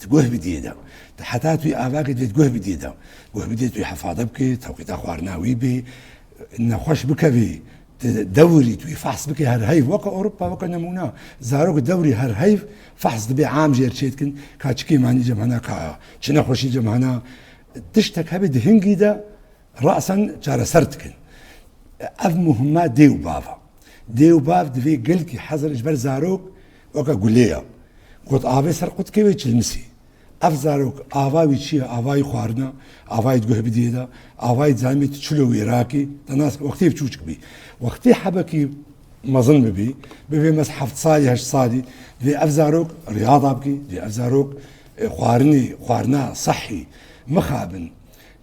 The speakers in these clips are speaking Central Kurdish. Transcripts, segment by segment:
تقوه بديدا حتى توي آفاك تقوه بديدا قوه بديدا توي حفاظة بكي توقيت أخوارناوي بي نخوش بك بي دوري توي فحص بكي هر هيف وكا أوروبا وكا نمونا زاروك دوري هر هيف فحص دبي عام جير شيتكن كاتشكي ماني جمعنا كا چنا خوشي جمعنا تشتك هبي دهنجي دا رأسا جارة سرتكن أف مهمة ديو باف دفي قلكي حزر إجبر زاروك وكا قوليا قلت آفاي سر قلت كيوي تشلمسي أف زاروك آفاي ويتشيها آفاي خوارنا آفاي تقوه بديدا آفاي تزامي تشلو ويراكي تناس وقتي بتشوشك بي وقتي حبكي مظن ببي مس حفظ صالي هش صالي دفي أف زاروك رياضة بكي دفي أف زاروك خوارنا صحي مخابن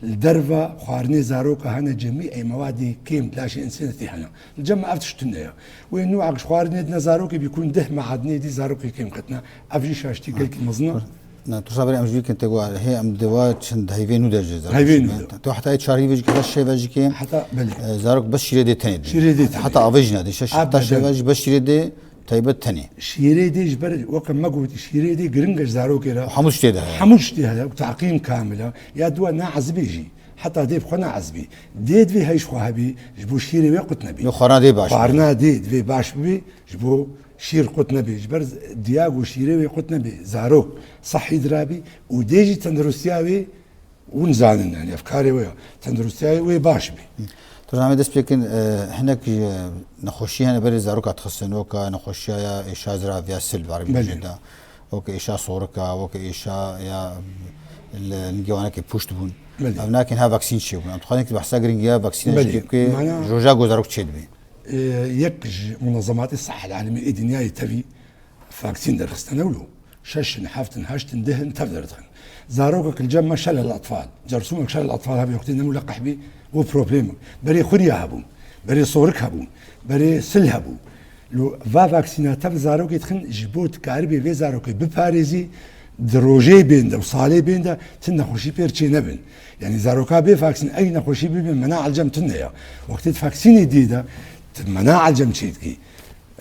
الدرفة خوارني زاروكا هنا جميع مواد كيم تلاشي انسانتي هنا الجمع افتش تنيا وين نوعك خوارني دنا زاروكي بيكون ده معدني دي زاروكي كيم قتنا افجي شاشتي قلت مزنا نا تصابر ام جوي كنت قال هي ام دوات شند هيفينو درجه هيفينو تو حتى شاري فيج كذا شيء فيج كيم حتى بلي زاروك بس شيري دي تاني حتى افجنا دي حتى شيء بس شيري دي تايبت تاني شيري دي جبر وكم ما قلت شيري دي قرنقش زاروكي را حموش دي هذا تعقيم كامله يا دوا ناعز بيجي حتى ديب خونا عزبي ديد في هيش خوهبي جبو شيري وقت نبي خورنا دي باش خورنا ديد في باش بي جبو شير قط نبي جبر دياغو شيري وقت نبي زاروك صحي درابي وديجي تندرستياوي ونزانن يعني افكاري ويا تندرستياوي باش بي ترى دست بيكن هناك نخوشي هنا بري زاروك تخصنوكا نخوشي يا إشازرا فيا سلفار بجدا اوكي إشا صوركا اوكي إشا يا الجوانا كي بوشت بون لكن ها فاكسين شيء بون تخانك بحسا جرينجيا فاكسين كي جوجا جوزاروك تشيد بي يكج منظمات الصحة العالمية الدنيا يتبي فاكسين درخستنا ولو شش نحافت نهشت ندهن تفدرتن زاروكك الجمة شلل الأطفال جرسومك شلل الأطفال هبي وقتين ملقح بي وبروبليم بري خوريا هبون بري صورك هبون بري سل هبون لو فاكسينات زاروك يدخن جبوت كاربي في زاروك بباريزي دروجي بين ده وصالي بين ده تنخوشي بيرتشي نبن يعني زاروكا بي فاكسين اي نخوشي بي مناعة الجم تنيا وقت فاكسين جديدة مناعة الجم تشيدكي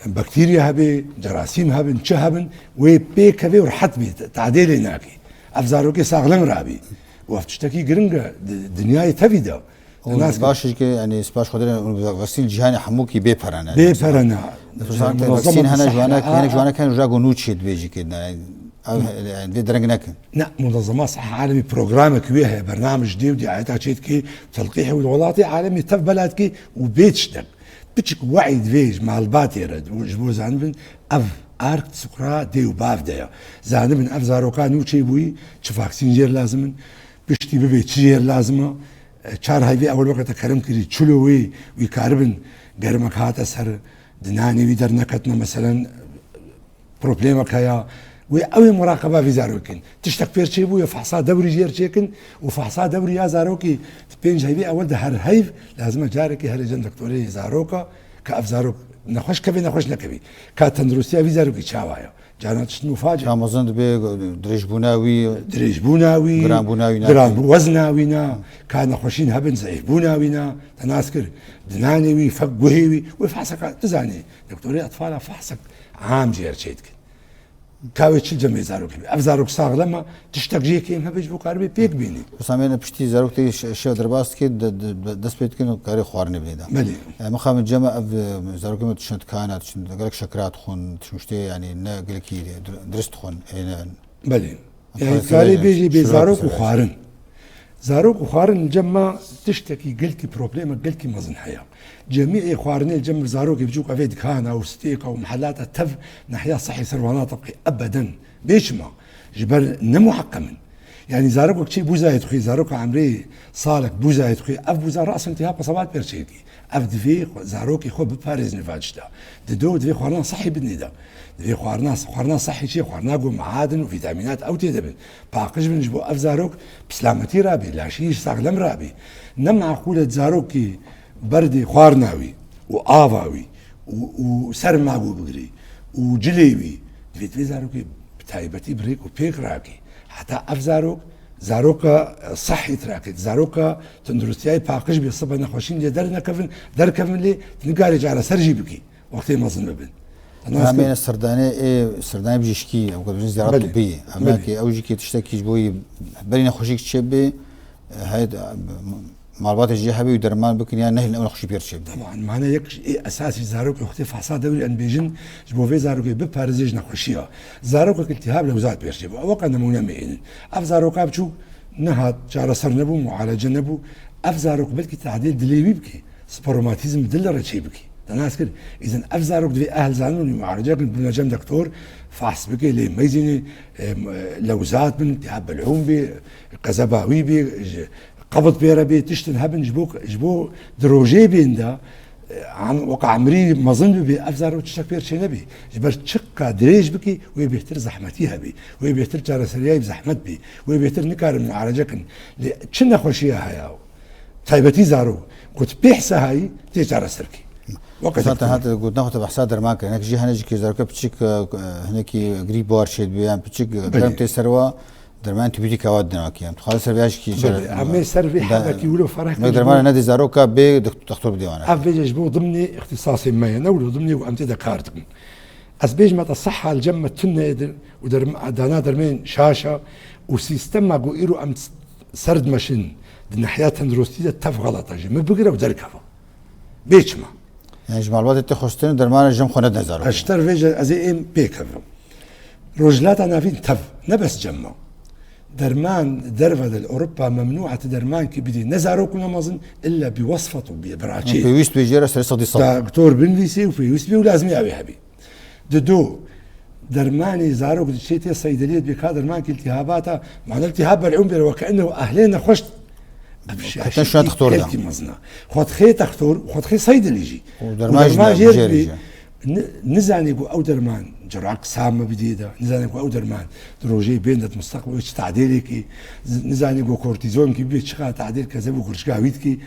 بكتيريا هبي جراثيم هبي نشا هبن وبيك هبي ورحت بي تعديل هناكي افزاروكي ساغلن رابي وفتشتكي جرنجا دنياي تفيدا الناس باش يعني سباش خدنا فاكسين جهاني حموكي بيبرنا فاكسين هنا جوانا كان جاكو نوتشيد بيجي كده يعني في درجة نكن. لا منظمات صحة عالمي برنامج كويه برنامج دي ودي عيتها شيتكي تلقيح والولاطي عالمي تف بلدكي وبيتشتك بتشك وعي فيج مع الباتيرد وجبو زانبن اف ارك سكرا ديو باف ديا زانبن اف زاروكا نوتشي بوي تشفاكسين جير لازم بيشتي ببي تشير لازمه چار هاي في اول وقت كرم كري تشلوي ويكاربن غرمك هات سر دناني ويدر نكتنا مثلا بروبليمك هيا وأوي مراقبة في زاروكين تشتك بيرشي بو يفحصا دوري جير شيكن وفحصا دوري يا زاروكي بينج هيبي أول ده هر هيف لازم جاركي هر جن دكتوري زاروكا كأف زاروك نخش كبي نخش نكبي كتندرستي في زاروكي شاوايا جانا تشت مفاجئ كان مزند بي دريج بوناوي جرام وزناوينا كان نخشين هبن ضعيف بوناوينا تناسكر دنانيوي فقوهيوي وفحصك تزاني دكتوري أطفال فحصك عام جير شيتك كاوتش الجميع زاروك أفزاروك صاغ لما تشتاق جيكيم هبج بقاربي بيك بيني بس عمينا بشتي زاروك تي شيء درباست كي دس بيت كنو كاري خوارني بليدا ملي مخام الجمع زاروك ما تشنت كانت تشنت قالك شكرات خون تشمشتي يعني نا قالك درست خون ملي يعني كاري بيجي بزاروك وخوارن زاروك وخوارن الجمع تشتكي قلكي بروبليم قلكي مزن حياه جميع خوارني الجمع زاروك بيجوك افيد كان او ستيك او محلات التف ناحيه صحي سروانات ابدا بيشما جبل نمو حقمن يعني زاروك شي بوزا يدخي زاروك عمري صالك بوزا يدخي اف بوزا راس انتهاء بصبات بيرشيكي اف دفي زاروك يخو بباريز نفاجتا ددو دفي خوارنا صحي بالندا دفي خوارنا صحي شي خوارنا قو معادن وفيتامينات او تيدبن باقش بنجبو اف زاروك بسلامتي رابي لا شيش ساغلم رابي نمع قولة زاروكي بردي خوارناوي وآفاوي وسرماغو بقري وجليوي في زاروكي بتايبتي بريك وبيك راكي حتى اف زاروكا صحي تراكي زاروكا تندرستياي باقش بيصبح نخوشين لي در كفن لي تنقارج على سرجي بكي وقتي مظن ببن همين السرداني السرداني بيجيشكي او قبل زيارات طبيه اما كي او جيكي تشتكي جبوي برينا خوشيك تشبي هاي معلومات الجي حبي ودرمان بكن يعني نهل اول خوشي بيرشب طبعا معنا يك اساسي زاروك اختلاف حصاد دوري ان بيجن جبو في زاروك ببارزيج نخوشيا زاروك التهاب لوزات بيرشب وقع نمونه مين اف زاروك بشو نهاد جار سر نبو معالجه نبو اف زاروك بلكي تعديل دليبي بكي سبروماتيزم دلر بكي الناس كده اذا افزارك دي اهل زانون معالجه بنجم دكتور فحص بكي لي ميزيني لوزات من التهاب العوم بي قزباوي بي قبض بيرا بي تشتن هبن جبو دروجي بين دا عم وقع عمري مظن بي افزار وتشتك بير شي نبي جبر تشقا دريج بكي وي بيهتر زحمتيها بي وي بيهتر جارسرياي بزحمت بي وي بيهتر نكار من معالجه تشنا خوشيها هياو طيبتي زارو كنت بيحسا هاي تي جارسركي وقت هذا قلت ناخذ بحثات درماك هناك جي هناك كي زارك بتشيك هناك غريب وارشيد بيان بتشيك درمتي سروا درمان تبيتي كوادنا كيان خالص سربياش كي عمي سربي حدا كي ولو فرح درمان نادي زاروكا بي دكتور بديوانا افيج جبو ضمني اختصاصي ما نولو ضمني وامتي دكارتكم اسبيج ما تصحى الجمه تنه ودانا درمين شاشه وسيستم ما قويرو ام سرد ماشين الناحيات تندروستي تف غلطه ما بقرا ودركفه بيچما يعني جمع الوقت تخستين درمان الجم خونه نزارو اشتر فيجا ازي ام بيكف رجلات انا فين تف نبس جمع درمان درفة اوروبا ممنوعه درمان كي بدي نزارو كنا مازن الا بوصفته براتشي في ويست بيجيرا سرصه دي صار دكتور بنفيسي وفي ويست بي ولازم يا حبيبي دو درماني زارو قد شيتي صيدليه بك درمان كي التهاباتها معنى التهاب العمر وكانه اهلنا خشت حتى شو دكتور ده خد خي دكتور خد خي صيدلي يجي ودرمان جيري نزاني او درمان جرعك سامه بديده نزاني او درمان دروجي بين المستقبل وش تعديلك نزاني كورتيزون كي بيت شغال تعديل كذا وكرش قاويتكي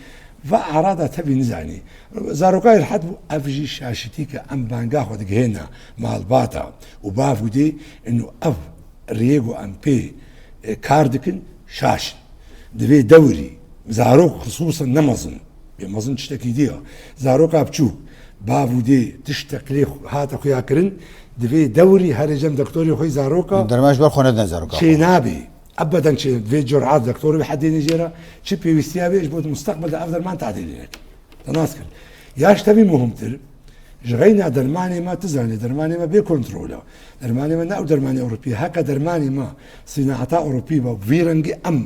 فأراد تبي نزاني زاروكاي الحد افجي شاشتيك ام بانغا خد هنا مع الباطا وبافو دي انه اف ريغو ام بي كاردكن شاش دبي دوري زاروك خصوصا نمزن بمزن تشتكي ديها زاروكا بتشو بافو دي تشتكلي هاتا خويا كرن دبي دوري هرجم دكتوري خوي زاروكا درماش بر خونه زاروكا شي نابي ابدا شي في جرعات دكتوري بحد نيجيرا شي بي وي سي ابي جبوت المستقبل افضل ما تعديل لك تناسكن ياش تبي مهمتر جغينا درماني ما تزاني درماني ما بكنترولا درماني ما ناو درماني اوروبي هكا درماني ما صناعه اوروبيه وفيرنجي ام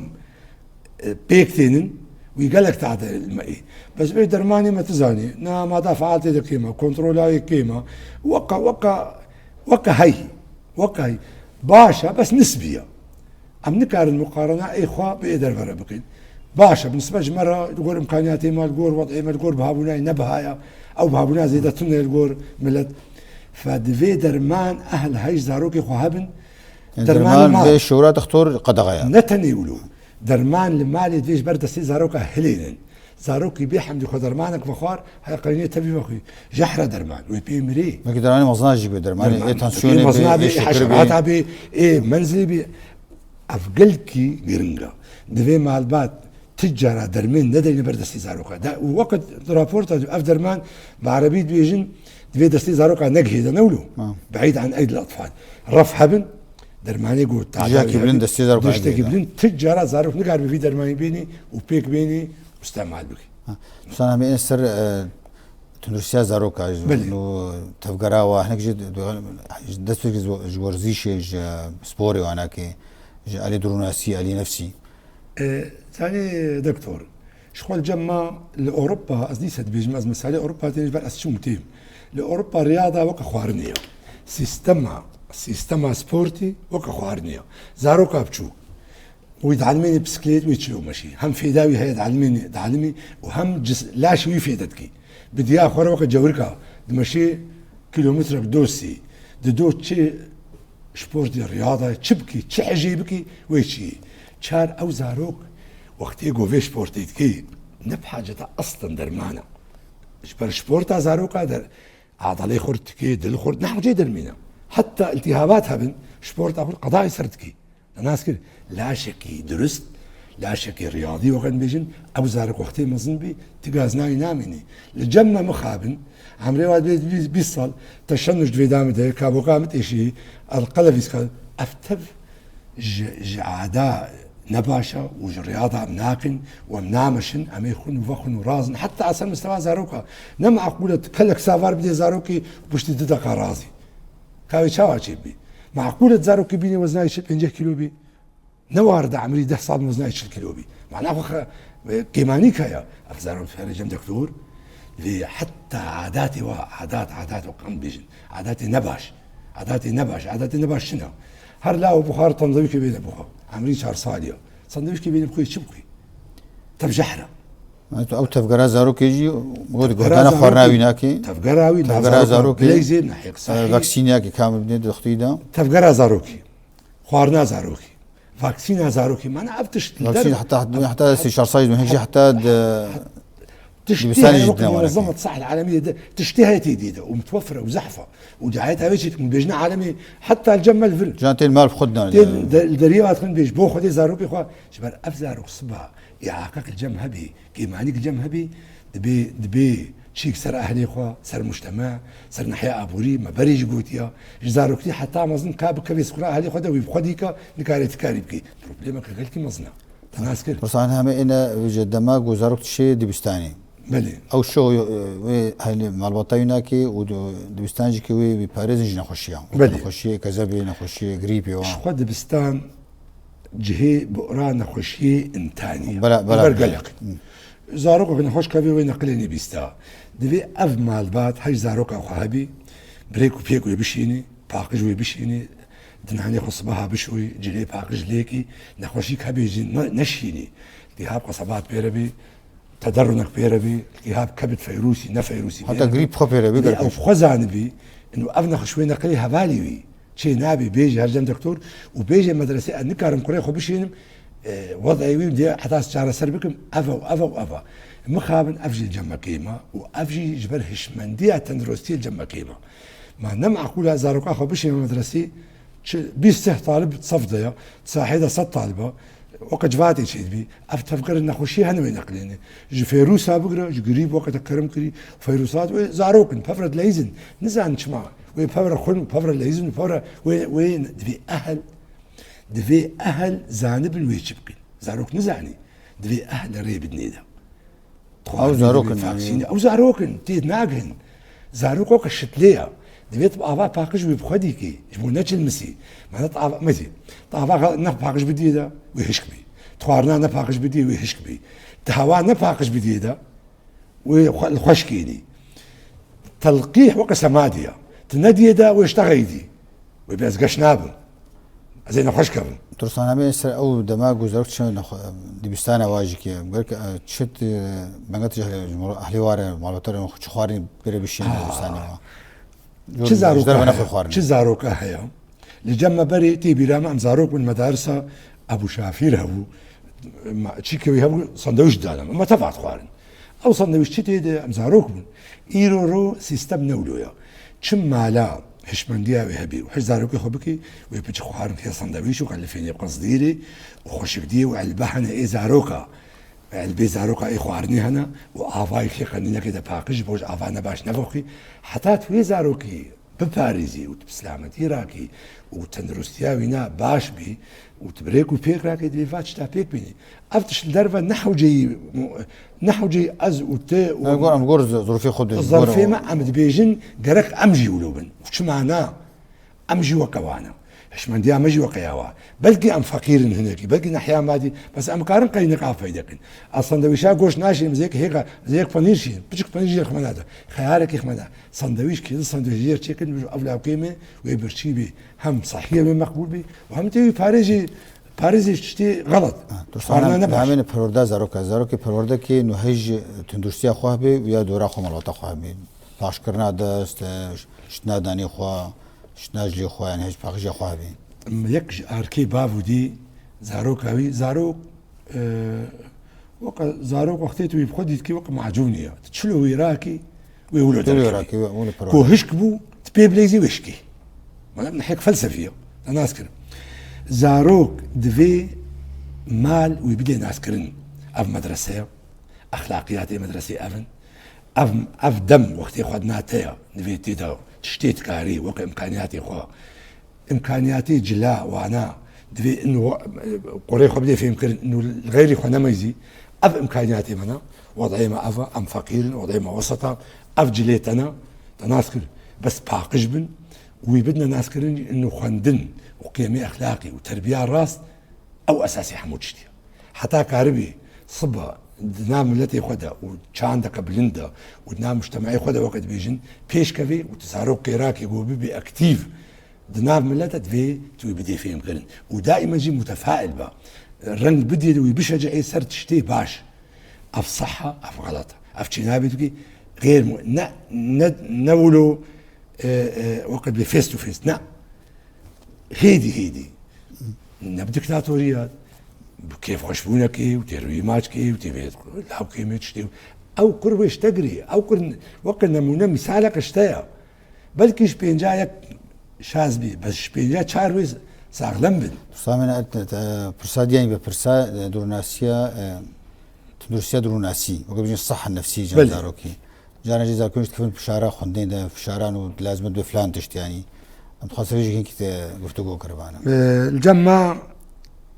بيكتين ويقالك تعدل المائي بس بي درماني ما تزاني نا ما دافعات دي قيمه كنترولا قيمه وقا هي باشا بس نسبيه عم نكار المقارنه اي خوا بيقدر فرق بكين باشا بالنسبه مره تقول امكانياتي ما الجور وضعي ما الجور بهابونا نبهايا او بهابونا زيدتنا الجور ملت فدفي درمان اهل هاي زاروكي خوهبن درمان في شورا تختار قدغايا نتني يقولوا درمان المالي فيش برد سي زاروكا هلينن زاروكي بيحمد خو درمانك فخار هاي قرينيه تبي بخي جحره درمان وي مري ما درماني مزنا جيب درماني اي تنسيون مزنا بي حشرات بي اي منزلي بي افقلكي جرنجا دفي مع البات تجارة درمين ندري بردستي زاروكا دا وقت رابورت اف درمان بعربي بيجن دفي دستي زاروكا نجهي دا نولو بعيد عن ايدي الاطفال رف حبن درماني قول جاكي بلين دستي زاروكا دشتكي بلين تجارة زاروك نقعد في درماني بيني وبيك بيني واستعمال بكي بس انا بين السر تونسيا زاروكا انه تفقراوا احنا جد دست جورزيش سبوري وانا كي علي دروناسي علي نفسي ثاني دكتور شغل جمع لاوروبا ازديست بيجمع مسالي اوروبا تنجبر اس شمتيم لاوروبا رياضه وكا خوارنيه سيستما سبورتي وكا خوارنيه زاروكا بتشو ويتعلميني بسكليت ويتشلو ماشي هم في داوي هي تعلمي وهم لا شو يفيدتك بدي اخر وقت جوركا دمشي كيلومتر دوسي دو سبورت رياضه تشبكي تشعجبكي ويشي شار او زاروك وقت يجو في سبورتيت كي نبحاجة اصلا درمانا جبر سبورتا زاروكا در عضلي خرتكي دل خرت نحن جي درمينا حتى التهابات هبن سبورتا خرت قضاء سرتكي الناس كده لا شكي درست لا شك رياضي وغن بيجن أو زارك وقتي مظن بي تجازناي نامني الجمة مخابن عمري واد بيصل تشنج في دام ده كابو قامت إشي القلب يسكال أفتف عادة نباشة وجرياضة مناقن ومنامشن أما يكون وفخن ورازن حتى أصل مستوى زاروكا نما معقولة كلك سافار بدي زاروكي وش تدقى رازي كاوي شاواتي بي معقولة زاروكي بيني وزناي 5 كيلو بي نوارد عمري 10 صاد وزناي 10 كيلو بي معناه كيماني كايا أفزارون في جم دكتور اللي حتى عاداتي عادات وقام بيجن عاداتي نباش شنو هر لا وبخار تنظيف بين بخار عمري 4 صالية صندويش كي بين بخوي شبكي تبجحرة او تفقرا زاروك يجي بقول انا خورناوي ناكي تفقرا زاروكي ليزي نحيق صحيح فاكسينياكي كامل بنيد اختيدا تفقرا زاروكي خورنا زاروكي فاكسينا زاروكي ما انا عرفتش فاكسين حتى شهر صايد من هيك حتى تشتهي منظمة الصحة العالمية تشتهي جديدة ومتوفرة وزحفة ودعايتها بيجت من بيجنا عالمي حتى الجمة الفل جانتي المال بخدنا الدريوات خن بيج بو خدي زاروكي خوا شبر افزاروك صبا يعاقك الجم هبي كيمانيك الجم هبي دبي شيك سر اهلي خوا سر مجتمع سر نحيا ابوري ما بريج قوتيا زاروكتي حتى مزن كاب كبيس خرا اهلي خدا ويبخديك نكاري تكاريبكي بروبليمك قالكي مزنا تناسكر بس انا هم انا وجد دماغ وزاروكت شي دبستاني بله او شو هاي مالبطايناكي ودبستانجي كي باريس جنا خوشيا خوشي كذابي نخوشي غريبي و خد دبستان جهي بقرا نخوشي انتاني بلا قلق زاروك نخوش كافي وين نقلني بيستا دبي اف مالبات هاي زاروك او خابي بريكو بيكو يبشيني باقج ويبشيني دنهاني خصبها بشوي جلي باقج ليكي نخوشي كابي نشيني التهاب قصبات بيربي تدرنك بيربي التهاب كبد فيروسي نفيروسي حتى قريب خو بيربي او خزان بي انه افنخ شوي نقلي هبالي شي نابي بيجي هرجم دكتور وبيجي مدرسه انكارم قري خو بشينم وضعي ويدي حتى شعر سربكم افا مخابن افجي الجمع قيمه وافجي جبر هشمنديه تندرستي الجمع قيمه ما نمع كلها زاروك اخو بشي مدرسي بيسته طالب صفديه تصاحيده صد طالبه وقت جفاتي شيء بي افتفكر ان خوشي هنا وين نقليني جي فيروسا بقرا جي قريب وقت كرم كري فيروسات زاروكن بفرد ليزن نزان تشمع وي بفر خن بفر ليزن بفر وين دفي اهل زانب الويشبكن زاروك نزعني دفي اهل ريب النيدا او زاروكن او زاروكن تيت ناقهن زاروك وكشتليها دبيت بابا باقج ويبخديكي جبو نتش المسي معناتها طابا مزي طابا نفاقج بديده ويهشك بي تخارنا نفاقج بدي ويهشك بي تهوا نفاقج بديده والخشكيني تلقيح وقسماديا تنديدا ويشتغيدي ويبيز قشنابن زين خشكبن ترسان همه او دماغ وزارك شنو دبستان واجيكي برك تشت بنغت اهلي واره مالوتر خاري بير بشين دبستان چه زاروك هيا لجمع بري تي بيرام ام زاروك من مدارسة ابو شافير هبو تشيكوي هبو صندوش دالم ما تفعت خوارن او صندوش تي ام زاروك من ايرو رو سيستم نولويا چم مالا هشمنديا وهبي وحش زاروك خبكي ويبتش خوارن في صندويش وقال فين يبقى صديري وخش بدي وعلبحنا اي زاروكا البي زاروكا اي خوارني هنا وافاي في قنينه كده باقج بوج افانا باش نفوخي حتى في زاروكي بباريزي وتبسلامة إيراكي وتندرستياوينا باش بي وتبريكو بيك راكي دي فاتش تا بيك بيني افتش الدربة نحو جي از وتي نقول ظروفي خد الظروفي ما عمد بيجن قرك امجي ولوبن وش معناه امجي وكوانا هشمنديا مجي وقياوا بلقي ام فقير هناك بلقي نحيا مادي بس ام كارن قاين قاف فيدكن السندويشا غوش ناشي زيك هيك زيك فنيرشي بتشك فنيرشي خمناده خيارك يخمنا سندويش كده سندويشير تشيكن افلا قيمه ويبرشي بي هم صحيه ومقبول بي وهم تي باريزي شتي غلط انا بعمل بروردا زاروك بروردا كي نو هج تندرسيا خو بي ويا دورا خو ملوطا خو بي باش كرنا دست شنا داني خو شناجلي خو يعني هيج باقي خو بي يك اركي بافو دي زاروك هاوي زاروك وقت زاروك وقتيتو يبخدي كي وقت معجونيه تشلو ويراكي ويولد ويراكي كو هشكبو تبيبليزي وشكي ما نحكي فلسفيه انا اذكر زاروك دفي مال ويبدأ ناس كرن أف مدرسة أخلاقيات مدرسة أف دم وقت يخدنا تيا نفيتي دا تشتيت كاري وق إمكانياتي خوا إمكانياتي جلاء وأنا دفي إنه قري خبدي في يمكن إنه غيري خنا ميزي أف إمكانياتي منا وضعي ما أفا أم فقير وضعي ما وسطا أف جليت أنا تناسكر بس باقش بن ويبدنا ناس كرن إنه خندن وقيمي أخلاقي وتربية الراس أو أساسي حمود شتي حتى كاربي صبا دنام التي خدا وشاندا بلندا ودنام مجتمعي خدا وقت بيجن بيش كفي وتسارو كيراكي وبيبي أكتيف دنام ملتا تفي توي بدي فيهم كرن ودائما جي متفائل با الرنج بدي ويبشجع اي سر تشتي باش اف صحة اف غلطة اف تشينابي تقي غير نولو وقت بفيس تو فيس نا هيدي نبدكتاتوريات كيف خشبونا كي وترويمات كي وتبيت لاو كي تشتي او كرويش تجري او كر وقت نمونه مثالك اشتيا بلكي شبينجايك شازبي بس شبينجا تشارويز ساغلم بن صامنا برساديان ببرسا دروناسيا تدرسيا دروناسي وقبل الصحة النفسية جاروكي جانا جزا كنت كيف بشارة خندين ده بشارة ولازم بفلان تشتي يعني متخصص يجي كده قفتو كربانا الجماعة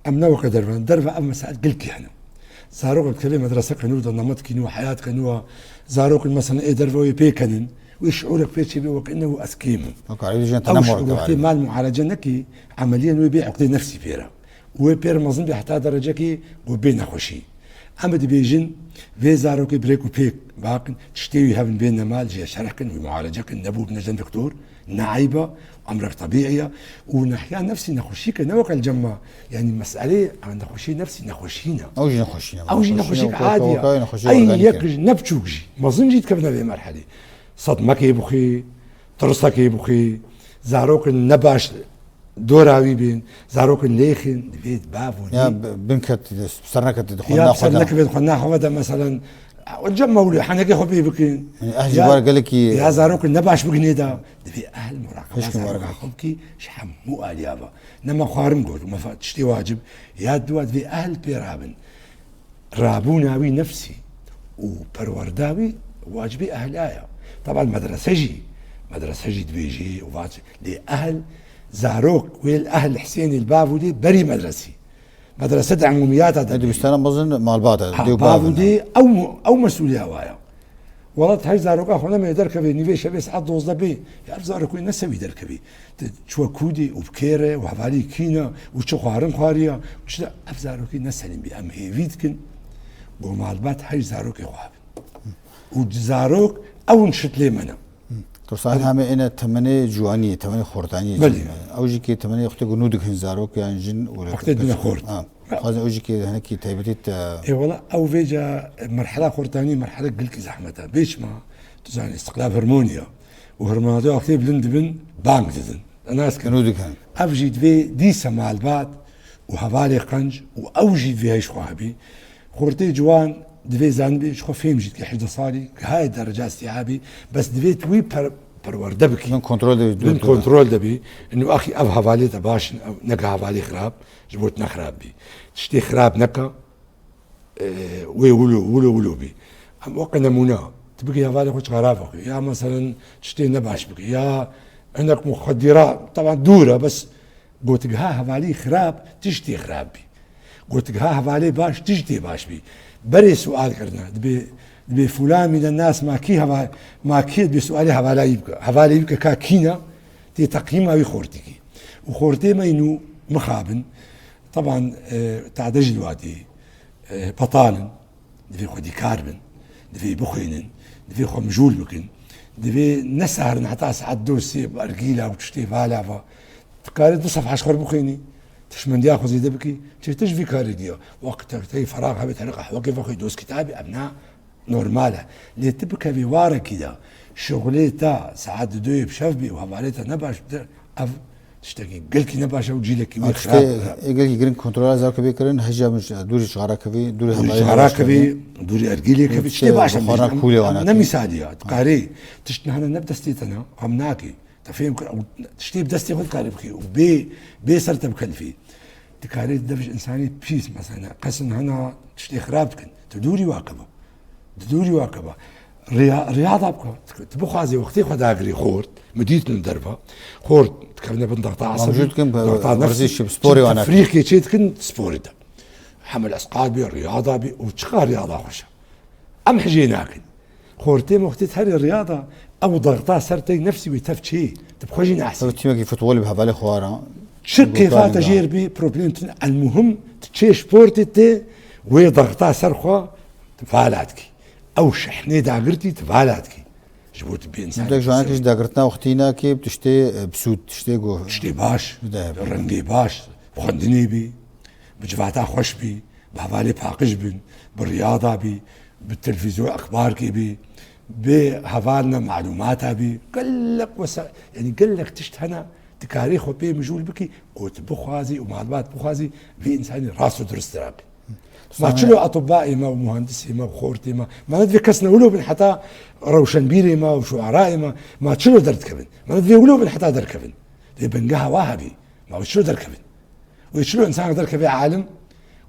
أمنا وقدر درفع أما ساعات قلكي هنا زاروك الكلمة مدرسة كنو نمط كنو حياة كنو زاروك مثلا إيه درفع يبيكنن ويشعرك فيش بي وكأنه أسكيم أو وقت ما المعالجة نكي عمليا ويبيع عقدي نفسي بيرا وبير مظن بحتى درجة كي وبين خوشي أما دي بيجن في زاروك بريك وبيك باقن تشتيوي هافن بيننا مال جي شرحكن ومعالجكن نبوك نجن دكتور نعيبة أمرك طبيعية ونحيا نفسي نخشيك نوك الجمع يعني مسألة عن نخشي نفسي نخشينا أو جي نخشيك عادية أي يكج نبتشوكجي ما ظن جيت كبنا في مرحلة صدمك يبخي ترصك يبخي زاروك النباش دوراوي بين زاروك الليخن بيت بافو يا بنكت بسرنك تدخلنا بسرنك بيدخلنا خوادا مثلا وتجمعوا حناكي خبي بكين يعني أهل جوار قال لك يا زاروك النباش بقني دا في أهل مراقبة زاروك خبكي شحم مو آليابا نما خارم قول وما فاتشتي واجب يا دواد في أهل بيرابن رابوناوي نفسي وبرورداوي واجبي أهل آية طبعا مدرسة جي دبيجي وفاتش لأهل زاروك والأهل حسين البافو دي بري مدرسة عموميات هذا اللي بيستلم بظن مع البعض بافو دي أو مسؤولية وايا والله هاي زاروك أخونا ما يدرك بي نيفيش بس عد دوز بي يعرف زاروك وين نسوي يدرك بي شو كودي وبكيرة وحوالي كينا وشو خارم خارية وشو أف زاروك نسلم بي أم هيفيدكن ومع البعض هاي زاروك يخواب وزاروك أو نشت لي منا تصان هم إن ثمانية جوانية ثمانية خورتانية أوجي كي ثمانية أختي جنودك هنزاروك يعني جن ولا أختي دنا خورت خلاص أوجي كي هنا كي تهبتت إيه والله أو فيجا مرحلة خورتانية مرحلة قلك زحمتها بيش ما تزاني استقلاب هرمونيا وهرمونيا أختي بلند بن بانك دزن الناس جنودك هن أفجد في ديسة مع البعض وحوالي قنج وأوجد فيها إيش خابي خورتي جوان دفي زانبي شخو فيهم جيت كي حدا صالي هاي درجات استيعابي بس دفي توي برورده بكي من كنترول دبي انه اخي اب حوالي تباش نكا حوالي خراب جبوت نخراب بي تشتي خراب نكا ولو بي وقت نمونا تبقي حوالي خوش خرافك يا مثلا تشتي نباش بكي يا عندك مخدرات طبعا دوره بس قلت ها حوالي خراب تشتي خراب بي قلت ها حوالي باش تجتي باش بي بري سؤال كرنا دبي فلان من الناس ما كي بسؤالي حوالي يبقى كاكينا تي تقييمها وخورتكي وخورتي ما ينو مخابن طبعا تعدج الوادي بطالن دبي خدي كاربن دبي بخينن دبي خو مجول بكن دبي نسهر نعطى ساعات دوسي بارجيلا وتشتي فالا تقارد بصف عشر بخيني تشمن دي اخذ زي بكي تجي كاري دي وقت تي فراغ بتلقى وقف اخذ دوس كتابي ابناء نورماله اللي تبكى بواره كده شغليتا ساعات دوي بشفبي وحواليتا نباش اف تشتكي قلكي نباش وجي لك قلكي جرين كنترول زاك بيكرن هجا مش دوري شغارا كبي دوري كبي دوري ارجيلي كبي تشتي باش انا مثاليه تقاري تشتنا هنا نبدا ستيتنا همناكي تفهم تشتي بدستي خذ قاري بكي وبي سرت بكلفي تكاريت دفش إنساني بيس مثلا قسم هنا تشتي خرابتكن تدوري واقبة رياضة بكا تبخازي وقتي خدا أجري خورت مديت من دربها خورت تكلمنا بنضغط عصبي موجود كم ضغط نفسي سبوري وانا أفريقيا شيء كن سبوري ده حمل أثقال بي رياضة بي وتشقى رياضة خوشة أم حجيناكن خورتي وقتي هذه الرياضة أو ضغطها سرتي نفسي ويتفتشي تبخوجين أحسن تيمك فوتبول بهبالي خوارا شقي فات تجير بروبليم المهم تشي سبورتي تي وضغطها سرخوا تفعلاتك او شحنه داغرتي تفعلاتك جبوت بإنسان بدك جوانك إيش داغرتنا وقتينا كي بتشتي بسود تشتي جو تشتي باش رنگي باش بخندني بي بجفاتا خوش بي بهبالي باقش بن بالرياضة بي بالتلفزيون اخبار كي بي بهفالنا معلوماتها بي قلك يعني قلك تشتهنا تكاريخ وبي مجول بكي قوت بخازي ومعلومات بخازي في انسان راسه درس راقي ما تشلو اطبائي ما ومهندسي ما وخورتي ما ندفي كسنا ولو بن حتى روشنبيري ما وشعرائي ما تشلو درت كبن ما ندفي ولو بن حتى در كبن دي بنقها واهبي ما تشلو در كبن ويشلو انسان در كبي عالم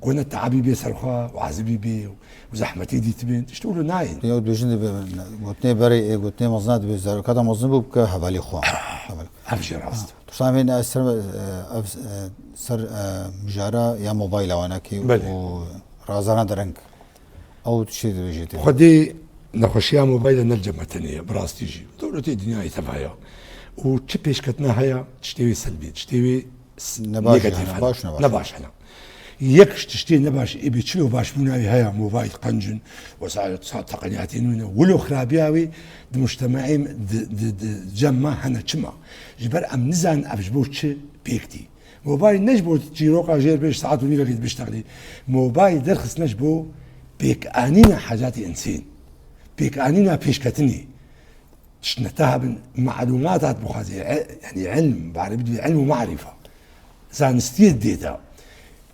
قلنا التعبي بي سرخوا وعزبي بي وزحمتي دي تبين تشتولو ناين يود بيجن قلتني بري قلتني مزنات بيزار كذا مزن بك حوالي خوا افجر راست تصامين سر مجارة يا موبايل وانا كي ورازانا درنك او شيء بيجي خدي نخشيا موبايل نرجع متنيه براستيجي دولتي الدنيا تبعها وتشبيش كتنا هيا تشتوي سلبي تشتوي نباش هنا يكش تشتي نباش ابي تشلو باش بناوي هيا موبايل قنجن وسائل الاتصال تقنياتين ولو خرابياوي مجتمعي جمع هنا تشما جبر ام نزان افجبوتش بيكتي موبايل نجبو تجيروقا جير بيش ساعات ونيلا كيت بيشتغلي موبايل درخص نجبو بيك انينا حاجات انسان بيك انينا بيشكتني شنتها معلومات بخازي يعني علم بعرف بدي علم ومعرفه زانستي ديتا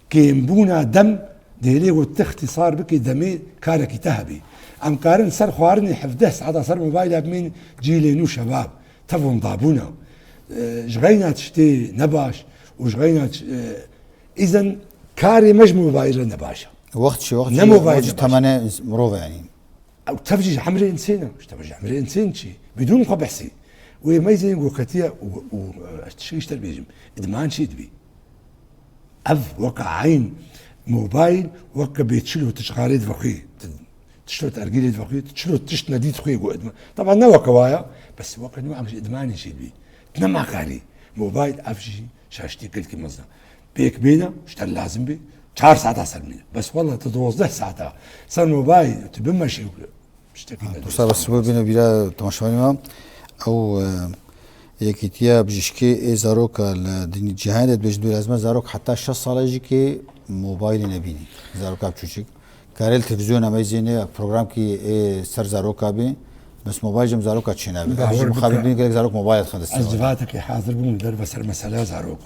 كيمبونا دم ديلي واختصار بك دمي كارك تهبي ام كارن سر خوارني حفده ساعه صار موبايل من جيلينو شباب تفهم ضابونا جغينا تشتي نباش وجغينا اذا كاري مش موبايل نباشا وقت موبايل ثمانية مروفه يعني او تفجي عمري انسانه مش تفجي عمري انسان شيء بدون قبحسي ويميزين وقتيه وشيء يشتر بيجم ادمان شيء تبي وقع عين موبايل وقع بيتشلو تشغالي دفقي تشلو ترجيلي دفقي تشلو تشت نديت خوي قدام طبعا نوع كوايا بس وقع نوع مش ادماني شيء بي تنمع كاري موبايل افجي شاشتي كل مصدر بيك بينا اشتر لازم بي 4 ساعات اصل منه بس والله تتوظف ساعتها صار موبايل تبما شيء مشتكي صار بس بينا بلا تماشوني ما او یکیتیا بجشکی زاروک الدنیا جهان بجدو لازم زاروک حتی 6 ساله که موبایل نبینی زاروک بچوچک کارل تلویزیون امیزینه پروگرام کی سر زاروک بی بس موبایل جم زاروک چینه بی مخابرین که زاروک موبایل خدست الجواتك حاضر بون در بسر مساله زاروک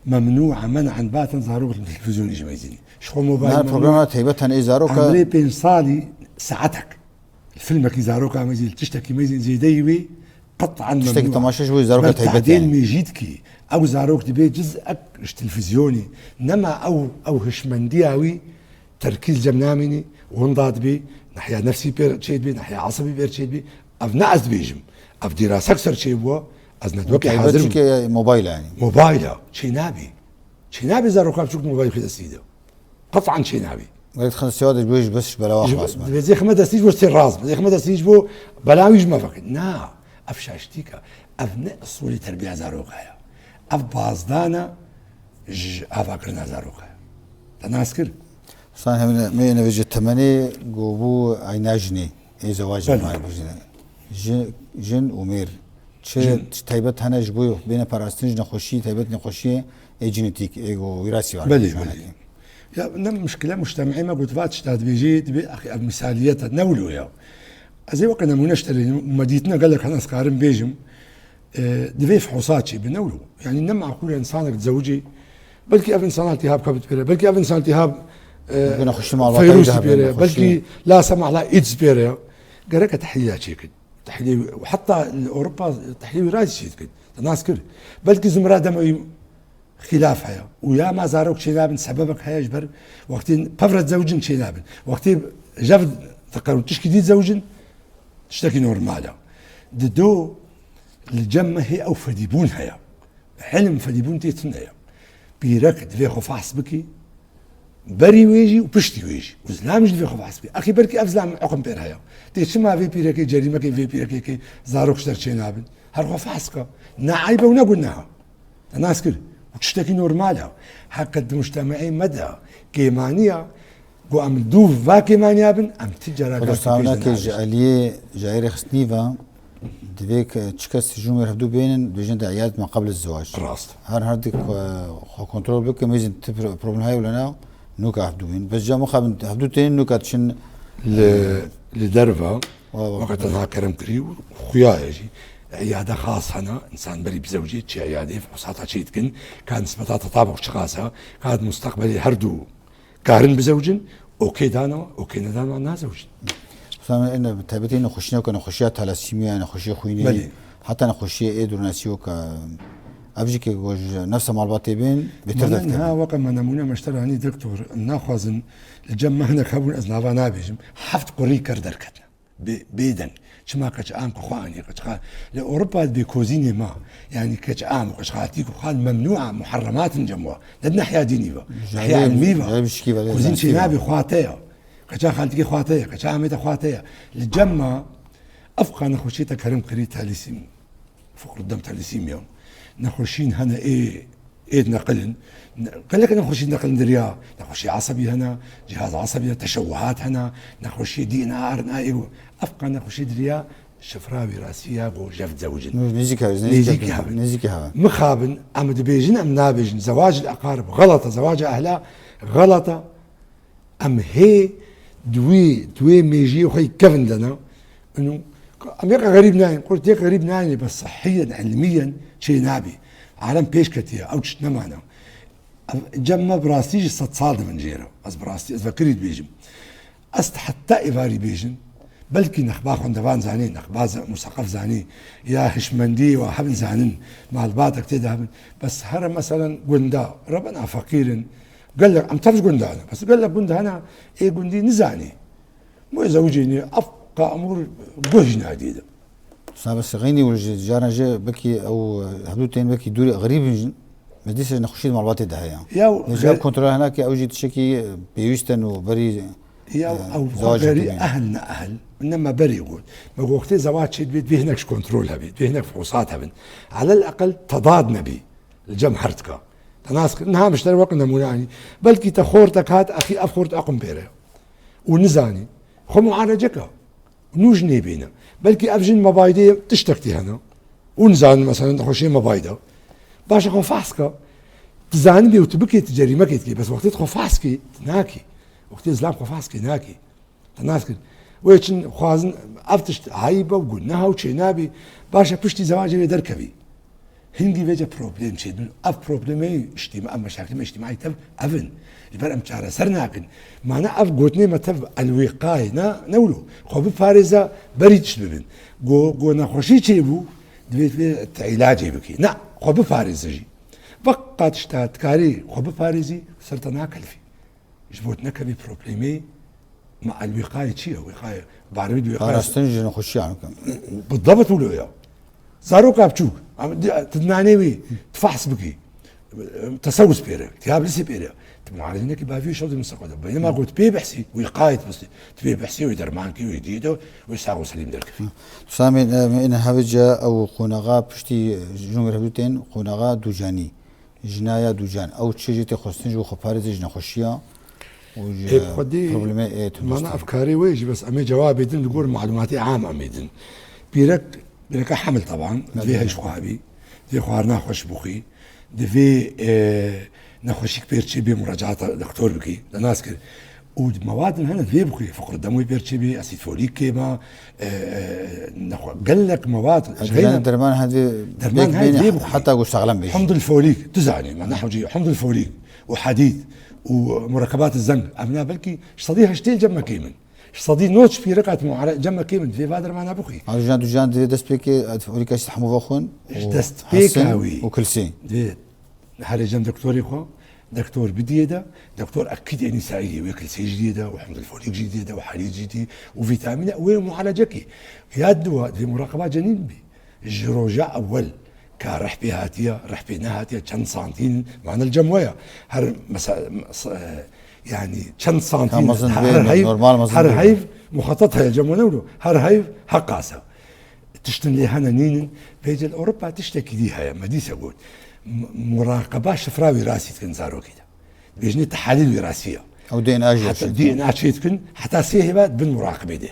ممنوع منعا باتا زاروك التلفزيون يجي ميزيني شو موبايل البروجرامات هيبتها زاروك عمري بين صالي ساعتك الفيلم كي زاروك ميزين تشتكي ميزين زي ديوي قطعا تشتكي تماشا شوي زاروك هيبتها بعدين ميجيدكي او زاروك تبي جزءك تلفزيوني نما او هشمندياوي تركيز جمنامني ونضاد بي ناحيه نفسي بير تشيد بي ناحيه عصبي بير تشيد بي افنعز بيجم اف دراسه اكثر شيء بوا ازنت وكي حاضر موبايل يعني موبايل شي نابي زاروك بشوك موبايل خد السيده قطعا شي نابي قلت 5 ساعات بوش بس بلا واحد زي خمد استيج بو الراس زي خمد استيج بو بلا ويج ما فكر نا افشاشتيكا افنى اصولي تربيه زاروك هيا اف بازدانا افكرنا زاروك تناسكر صار هم مين وجه 8 جوبو عيناجني اي زواج معي جن ومير چه تایبت هنه جبوی بین پاراستنج نخوشی تایبت نخوشی ای جينيتيك ايجو وراثي بلي يا نم مشكله مجتمعي ما قلت فات اشتاد بيجي تبي اخي مثاليتها نولو يا زي وقنا منشتري مديتنا قال لك انا سكارم بيجم دبي فحوصاتي بنولو يعني نم معقول انسانك تزوجي بلكي اب انسان التهاب كبد بيري بلكي اب انسان التهاب نخش مع فيروس بيري بلكي لا سمح الله ايدز بيري قالك تحليلات شيء تحليل وحتى اوروبا تحليل وراثي شيء كده الناس كده بلكي زمرا دموي خلاف هيا ويا ما زاروك شيلابن سببك هيا جبر وقتين بفرد زوجن شيلابن وقتين جفد تقرر تشكي زوجن تشتكي نورمالا دو الجمة هي أو فديبون هيا حلم فديبون تيتن هيا بيرك دفي خفاص بكي بري ويجي وبشتي ويجي وزلام دفي خفاص بكي أخي بركي أفزلام عقم بير هيا تيشما في بيركي جريمة كي في بيركي زاروك شتر شيلابن هر خفاصك نعيبة ونقولناها الناس كده وتشتكي نورمالها حق المجتمعي مدى كيمانية قو ام دوف فا كيمانيا بن ام تجارة ودرساونا كي جعليه جايري خسنيفا دبيك تشكس جمهور هفدو بينن دوجين عيادة ما قبل الزواج راست هر هردك كنترول بك ميزن بروبلم هاي ولا نا نوكا هفدو بين بس جا مخا هفدو تين نوكا تشن لدرفا وقت انا كرم كري وخيا يجي عيادة خاص هنا إنسان بري بزوجي شي عيادة فحوصاتها شي تكن كان نسبتها تطابق شخاصها كان مستقبلي هردو كارن بزوجن أوكي دانا أوكي ندانا أنا زوجين سامع إن بتهبتين نخشينا وكنا نخشيها تلاسيميا نخشيها خويني حتى نخشيها إيدو ناسيوك أبجي كي وج نفس معلومات بين بتردد ها وقت ما نمونا مشترى هني دكتور ناخذن الجمع هنا خبون أزنافا نابجم حفت قري كردر كتنا بيدن شما كش عام كخواني كش خال لأوروبا بكوزيني ما يعني كش عام كش خالتي كخال ممنوعة محرمات جموع لدنا حياة ديني با حياة علمي با كوزين شي نابي خواتيا كش خالتي خواتيا كش عامي خواتيا الجمع أفقا نخشيتا كريم كريت هاليسيم فقر الدم تاليسيم يوم نخشين هنا إيه نقلن قال لك نخشي نقل دريا نخشي عصبي هنا جهاز عصبي تشوهات هنا نخشي دي ان ار نائب افقا نخشي دريا شفراوي راسيه بو جفت زوجين نيزيكا مخابن ام دبيجن ام نابجن زواج الاقارب غلطه زواج اهلها غلطه ام هي دوي ميجي وخي كفن لنا انه ام يقع غريب نايم قلت يقع غريب نايم بس صحيا علميا شيء نابي عالم بيش كتير او تشتنا معنا جمع براستيج صاد من جيره از براستي از فكريت بيجم است حتى ايفاري بيجن بلكي نخبا خندوان زاني نخبا مثقف زاني يا هشمندي وحبل زانين مع البعض كتير بس هر مثلا قندا ربنا فقير قال لك ام تعرف قندا انا بس قال لك قندا انا ايه قندي نزاني مو زوجيني ابقى امور قهجنا جديده بس غيني والجارة جا بكي او هدوتين بكي دوري غريب مديش نخشي مع الوقت ده يا جاب كنترول هناك او جيت شكي بيوستن وبري يا او بري اهلنا اهل انما بري يقول ما وقت زواج شد بيت به هناك كنترول هبيت به هناك فحوصات هبن على الاقل تضاد نبي الجم حرتك تناسق انها مش وقت نمو يعني بلكي تخورتك هات اخي افخورت اقم بيره ونزاني خو معالجك نوجني بينا بلكي افجن مبايدي تشتكتي هنا ونزان مثلا نخشي مبايده باش خو فاسكا تزاني بي وتبكي تجري ما كيتكي بس وقت تخو فاسكي ناكي وقت زلام خو فاسكي ناكي تناسك ويتشن خوازن افتشت عيبه وقلناها وشينابي باش بشتي زواجي دركبي هندي فيجا بروبليم شي اف بروبليمي اجتماع مشاكل اجتماعي تف افن يبقى امشار سرناكن معنا اف قوتني متف الوقايه نولو خو بفارزه بريتش ببن جو نخشي تشيبو دبيت علاجي بكي نا خو بفارزه جي فقط اشتات كاري خو بفارزي صرت ناكل في جبوت نكبي بروبليمي مع الوقايه شي وقايه بعربي الوقايه استنجي نخشي عنك بالضبط ولو يا صاروك ابتشوك تدنانيوي تفحص بكي تسوس بيرك تهاب لسي بيرك معالجنا كي بافي شوط المستقبل بينما قلت بي بحسي ويقايد بس تبي بحسي ويدرمانكي ويديدو ويساغو سليم درك فيه سامي ان هاوجا او قونغا بشتي جونغ هبوتين قونغا دوجاني جنايا دوجان او تشيجي تخصنج وخبارز جنا خشيا بروبليم ما انا افكاري ويجي بس امي جوابي دين نقول معلوماتي عامه اميدن بيرك حمل طبعا فيها شخابي في خوارنا خوش بوخي في نخشيك بيرتشي بي مراجعات دكتور بكي الناس كده ومواد هنا في بكي فقر الدموي بيرتشي بي اسيد فوليك كيما قال لك مواد درمان هذه حتى واشتغلن به حمض الفوليك تزعني ما نحوجي حمض الفوليك وحديد ومركبات الزنك ابنا بلكي صديها شتيل جمع كيمن صدي نوتش في رقعة جمع كيمن في بادر معنا بخي عجان دوجان دي دست بيكي فوليك يستحمو بخون دست بيكاوي وكلسين هذا جنب دكتوري خو دكتور بديده دكتور اكيد نسائيه وياكل سي جديده وحمض الفوليك جديده وحليب جديد وفيتامين ومعالجكي يا الدواء لمراقبه جنين بي الجروجة اول كرح بهاتيه رح بنهاتيه كم سنتين معنا الجمويه هر يعني كم سنتين هر هيف مخططها الجمويه نولو هر هيف حقاسه تشتن لي هنا نين بيجي اوروبا تشتكي ديها ما دي سقول مراقبه شفره وراثيه تنزارو كده بيجني تحاليل وراثيه او دي ان اي حتى دي ان اي حتى سيهبات بالمراقبه دي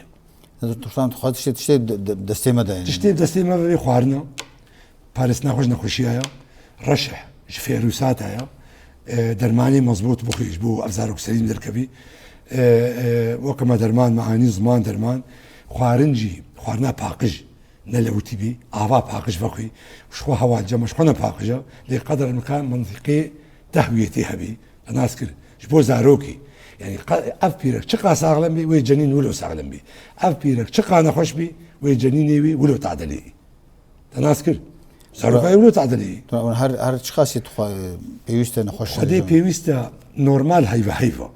دكتور تخوض تشتي دستيمه ده تشتي دستيمه بخوارنا باريس ناخذ نخشيها رشح فيروساتها درماني مزبوط بخيج بو افزارك سليم دركبي وكما درمان معاني زمان درمان خوارنجي خوارنا باقج نلوتي بي عفا باقج بخي شخو هوا الجمع شخونا باقجة لقدر المكان منطقي تهويتها بي الناس كده شبو زاروكي يعني اف بيرك شقا ساغلم بي وي جنين ولو ساغلم بي اف بيرك شقا نخوش بي وي جنيني بي ولو تعدلي الناس كده زاروكا ولو تعدلي هر شخاصي بيوستا نخوش هذه بيوستا نورمال هيفا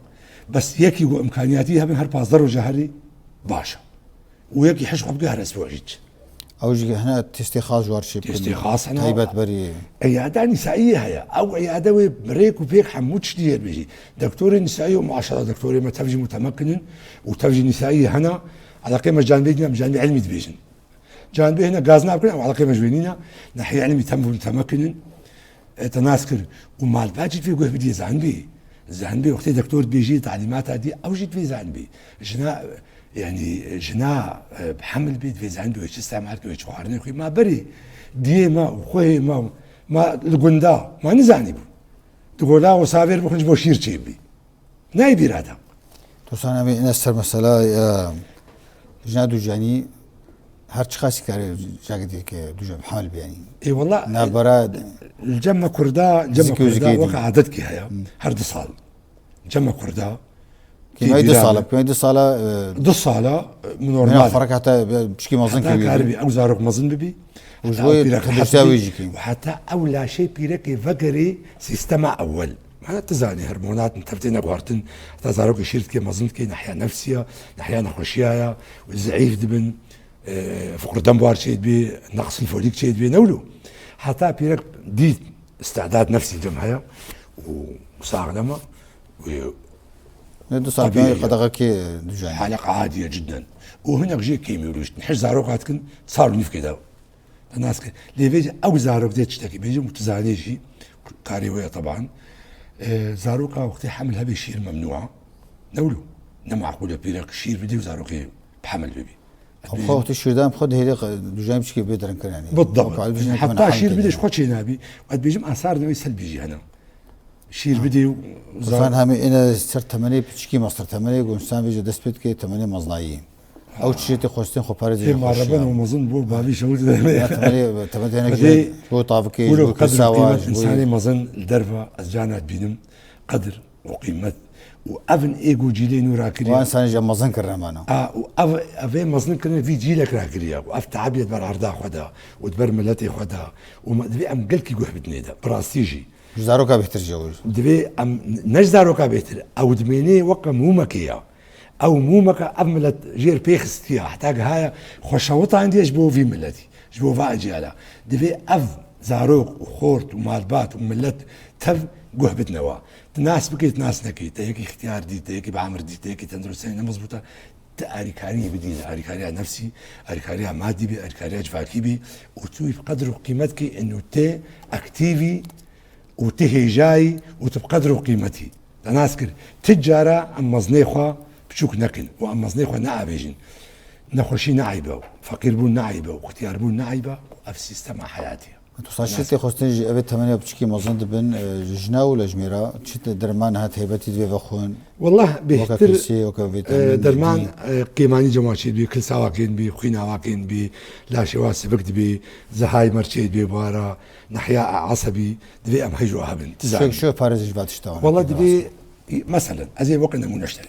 بس يكي امكانياتها من هر باصدر وجهري باشا ويكي حش خبقي هر اسبوع جيج او جي هنا تستي خاص جوارشي تستي خاص هنا هيبات بري عيادة نسائية هي او عيادة بريك وبيك حمود شدير بيجي دكتور نسائي وما شاء الله دكتور ما تفجي متمكن وتفجي نسائية هنا على قيمة جانبينا بجانب علمي دبيجن جانبي هنا غازنا بكنا وعلى قيمة جوينينا ناحية علمي تم متمكن تناسكر ومع الباجي في قوه بدي زعنبي وقت دكتور بيجي تعليمات هذه او جيت في زعنبي جنا يعني جنا بحمل بيت في زعنبي وش استعملت وش خوارني اخوي ما بري ديما وخوي ما القندا ما نزعني بو تقول لا وصابر بخرج بوشير تشيبي نايبي هذا توصلنا من نسر مسألة جنادو جاني هر خاصي كاري جاكدي كي دوجا بحمل بيعني اي والله نابراد الجمع كردا وقع عددك هيا هر دصال جمع كردا كيما دي صالة دو صالة من نورمال فرق حتى بشكي مازن كبير كاربي او زارق مازن ببي وجوي تساوي جيكي وحتى اول شيء بيرك فكري سيستما اول معناتها تزاني هرمونات نتفتين اقوارتن حتى زارق يشيرت كي مازن كي ناحية نفسية ناحية نخوشيايا والزعيف دبن فقر الدم بوار شيد بي نقص الفوليك شيد بي نولو حتى بيرك دي استعداد نفسي جمعها وصاغلمه ندو صار بيان قدغكي دجاج حلقة عادية جدا وهنا جي كيميولوج نحش زاروقات كن صاروا نيف كده الناس اللي بيجي او زاروق دي تشتكي بيجي متزانيجي كاريوية طبعا زاروقة وقت حملها بشير ممنوعة نولو نمعقولة بيرك شير بدي وزاروقي بحمل بيبي خوت الشيدان خد هيك دجاج مش كي بيدرن كان يعني بالضبط حتى شير بديش خد شي نابي وقت بيجي اثار نوي سلبي يجي هنا شير بدي زان هم انا صرت 8 بتشكي مصر 8 وانسان بيجي دسبت كي 8 مزنايين او تشيتي خوستين خو باريس في معربان ومظن بو بابي شغل 8 هنا بو طافكي بو كساواج انساني مظن الدرفه ازجانات بينم قدر وقيمه وافن ايجو جيلي نوراكريا وانسان جا مزن كرمانا افين مزن كرنا في جيلك راكريا واف تعبيت بر عرضا خدا ودبر ملتي خدا وما دبي ام قلكي جوه بتنيدا براستيجي زاروكا بيتر جوج دبي ام نجزاروكا بيتر او دميني وقا مو مكيا او مو مكا املت جير بيخستيا احتاج هاي خوشوطه عندي جبو في ملتي جبو فاجي على دبي اف زاروك وخورت ومالبات وملت تف جوه بتنوا ناس بكيت ناس نكي تيكي اختيار دي تيكي بعمر دي تيكي تندرسين مضبوطه اريكاريه بدينا اريكاريه نفسي اريكاريه مادي بي اريكاريه جفاكي بي وتوي بقدر قيمتك انه تي اكتيفي وتهي جاي وتبقدر قيمتي ناس كده تجاره ام مزنيخه بشوك نكن وام مزنيخه نعبيجن نخشي نعيبه فقير بون نعيبه واختيار بون نعيبه وفي سيستم حياتي توصلت خوستي ابي 8 بتشكي مازن دبن جنا ولا جميره تشت درمان هات هيبتي دبي بخون والله بيهتر درمان درمان قيماني جماعتي بي كل سواكين بي خوينا واكين بي لا شوا سبكت بي زهايمر شيد بي بارا نحيا عصبي دبي ام هيجو هبن تزعل شو باريس جبات تشتغل والله دبي مثلا ازي وقنا منشتري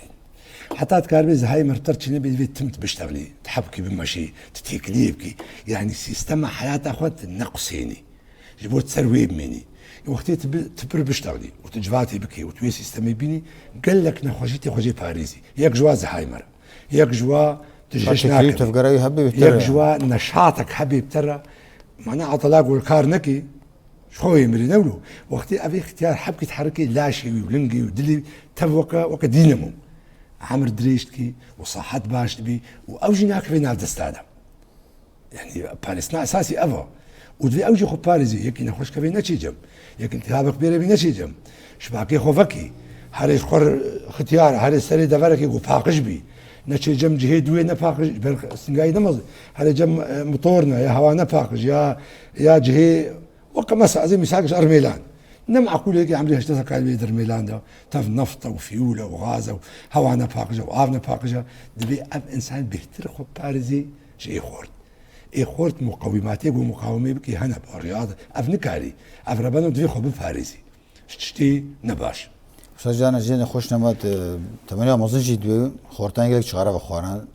حتى تكاربي زهايمر ترتشني بي تمت بشتغلي تحبكي بمشي تتيكليبكي يعني سيستم حياة اخوات نقصيني جبوت تسروي بميني وقتی تبر بشتغلی و تجواتی بکی و توی سیستمی بینی قال لك نخوشیتی خوشی پاریزی یک جوا زهايمر یک جوا تجرش ناكر تفقرأي هبي یک جوا نشاطك حبيب ترى معناه عطلاق والكار نكي شوي مري نولو وقتي ابي اختيار حبكي تحركي لاشي ولنقي ودلي تبوكا وكا دينامو عمر دريشتكي وصحت باش تبي واوجي ناكفي نال دستادا يعني باريسنا اساسي افا ودفي اوجي خو باريزي يكي نخوش كفي نتيجم يكي انتهابك بيري بنتيجم شباكي خوفكي هاري خور اختيار هاري سري دفركي وفاقش بي نتيجم جهي دوي نفاقش سنقاي نمز هاري جم مطورنا يا هوا نفاقش يا جهي وكما زي مساقش ارميلان نمع كل هيك عمري هشتسك قال بيدر ميلان ده تف نفطه وفيوله وغازه وهوا نفاقجه وآف نفاقجه دبي اب انسان بيهتر خو بارزي شيء خورد اي خورد مقوماتي ومقاومه بكي هنا بالرياضه اف نكاري اف ربنا دبي خو بفارزي شتي نباش سجانا جينا خوش نمات 8 مازنجي دو خورتان يلك شغاره بخوران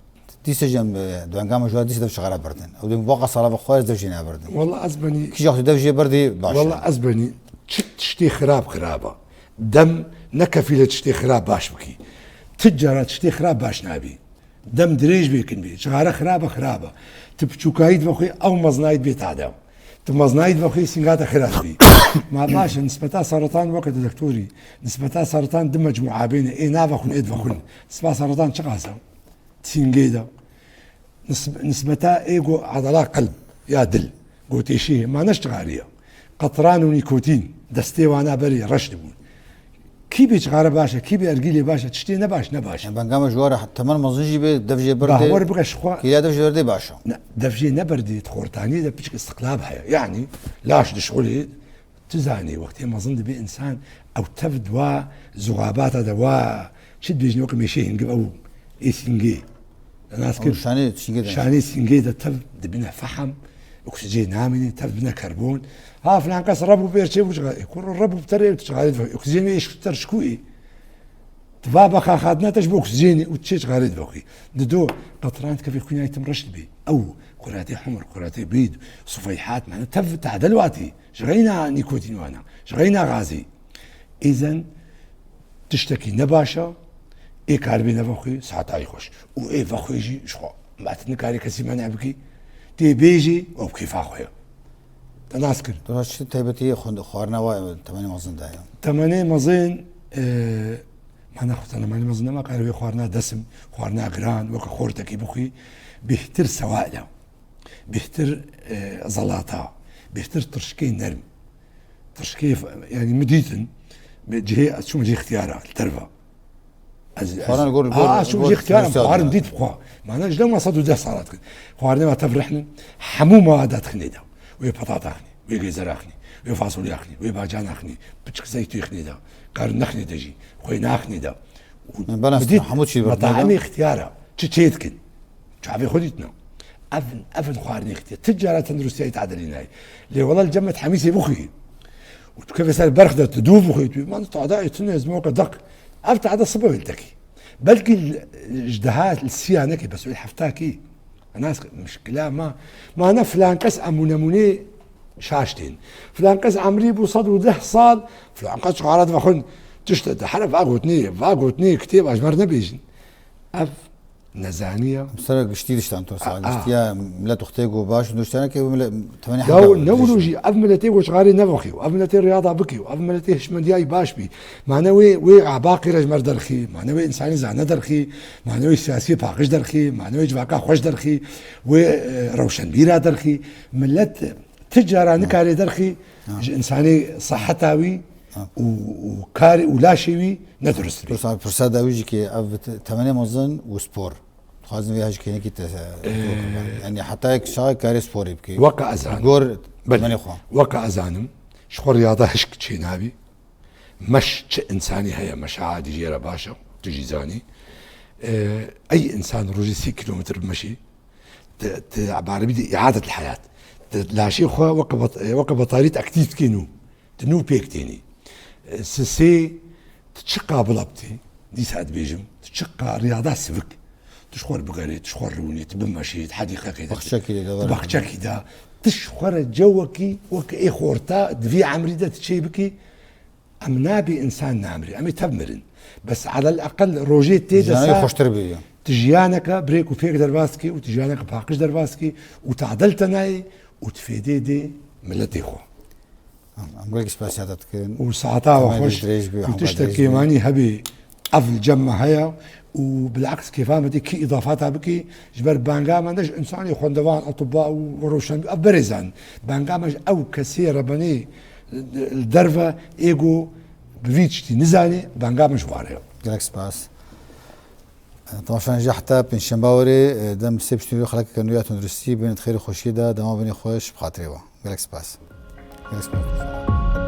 ديسجم دوانقام جوا ديس دف شغاره بردن او دم واقع صلاه بخور دفجينا بردن والله ازبني كي جاخذ دفجي بردي باش والله ازبني تشتي خرابه دم نكفي لتشتي خراب باش بكي تجاره تشتي خراب باش نابي دم دريج بيكن بي شغاره خرابه تبچوكايد بخي او مزنايد بيت عدم تمزنايد بخي سنغاتا خراب بي ما باش نسبتها سرطان وقت دكتوري نسبتها سرطان دم مجموعه بين اي نافخن ايد بخن نسبتها سرطان شقاسه تسينجيدا نسبتها ايجو عضلات قلب يا دل قوتي شيء ما نشتغاليه قطران ونيكوتين دستي وانا بري رشد بون كي بيشغاره باشا كي بيرجيلي باشا تشتي نباش يعني بنقام جواره حتى من مازنجي بي دفجي بردي هو بقى شخوا كي دفجي بردي باشا دفجي نبردي تخورتاني ده بيشك استقلابها يعني لاش دشغلي تزاني وقت ما ظن بي انسان او تفدوا زغابات دوا شد بيجني وقت مشي نجيب او ايسنجي الناس كده شاني سنجي ده تف بنا فحم اكسجين نامني تف بنا كربون ها فلان كاس ربو بيرشي يكون الربو بتري تشغال اكسجين ايش ترشكوي تبابا خاخدنا تشبو اكسجين وتشيش غاريد بوخي ددو قطران كيف يكون يتم رشد بي او كراتي حمر كراتي بيض صفيحات معنا تف تعدلواتي شغينا نيكوتين وانا شغينا غازي اذا تشتكي نباشا اي كاربي نفخي ساعات يخش واي فخو يجي شو بعد نكاري كسي ما نعبكي تي بيجي او كيف اخويا تناسكر تراش تيبتي خوارنا وا 8 مازن دايم 8 مازن ما ناخذ 8 مازن ما قالوا خوارنا دسم خوارنا غران وك خورتكي بخي بيهتر سوائل بيهتر زلاطه بيهتر ترشكي نرم ترشكي يعني مديتن جهه شو مجي اختيارات الترفه خوارنا نقول شو مجي اختيار خوار نديت بخوا معنا جدا ما صدوا ده صارت خوارنا ما تفرحنا حمومه دات خنيده وي بطاطا اخني وي جزر اخني وي فاصوليا اخني وي باجان اخني بتشك زيتو يخني دا قال نخني دجي خوي ناخني دا بديت حمود شي مطاعمي اختيارها تشيتكن شعبي خديتنا افن خوارني اختيار تجاره تندرسي يتعدلين هاي لي والله الجمة حميسي بخي وكيف يسال برخده تدوب بخي ما نطعدا يتنز موقع دق افتح هذا الصبح يلتكي بلكي الاجدهات السيانكي بس حفتاكي الناس مشكلة ما أنا فلان كاس أموني شاشتين فلان كاس عمري بوصد وده صال فلان كاس شغالات بخون تشتد حرف فاقوتني كتير أجمر نبيجن أف نزانية مسرق شتيدش تانتو ساعة ملا تختيقو باش دوشتانا كي ملا 8 حاجة نولوجي أف ملتي وشغالي نبخي وأف ملتي رياضة بكي وأف ملتي هشمندياي باش بي معنوي وي عباقي رجمر درخي معنوي إنساني زعنا درخي معنوي سياسي باقش درخي معنوي جواكا خوش درخي وروشن بيرا درخي ملت تجارة نكاري درخي إنساني صحتاوي وكاري ولاشيوي ندرس بي فرصة داويجي كي أف 8 مازن وسبور خازن وياج كيني كي يعني حتى هيك شاي كاري سبوري بكي وقع أذان غور 8 خو وقع أذانم شخو رياضة هشك تشي نابي مش إنساني هيا مش عادي جيرا باشا تجي زاني أي إنسان روجي 6 كيلومتر بمشي عبارة بدي إعادة الحياة لا شيء خو وقع بطارية أكتيف كينو تنو بيكتيني سي تشقى بلابتي دي ساعد بيجم تشقى رياضات سفك تشخور بقري تشخور رونيت بمشيت حديقة كده بخشكي بخشكي دا تشخور جوكي وكي خورتا دفي عمري دا تشيبكي أم نابي إنسان نامري أمي تبمرن بس على الأقل روجيت تيدا خوش تربية تجيانك بريك وفيك درباسكي وتجيانك باقش درباسكي وتعدلتناي وتفيدي دي ملتي خو أقول لك سباس هذا وساعتها وخش وتشتكي ماني هبي أفل جمع هيا وبالعكس كيف عملتي كي إضافاتها بكي جبر بانجامنج إنسان يخون دوان أطباء وروشن برزان بانجامنج أو كثير بني الدرفة إيجو بفيتشتي نزاني بانجامنج واريو قال لك سباس طبعا شان جحتا بين شمباوري دم سيبشتي خلك كنويات ندرسي بين خير خوشيدا دما بني خوش بخاطري قال لك سباس قال لك سباس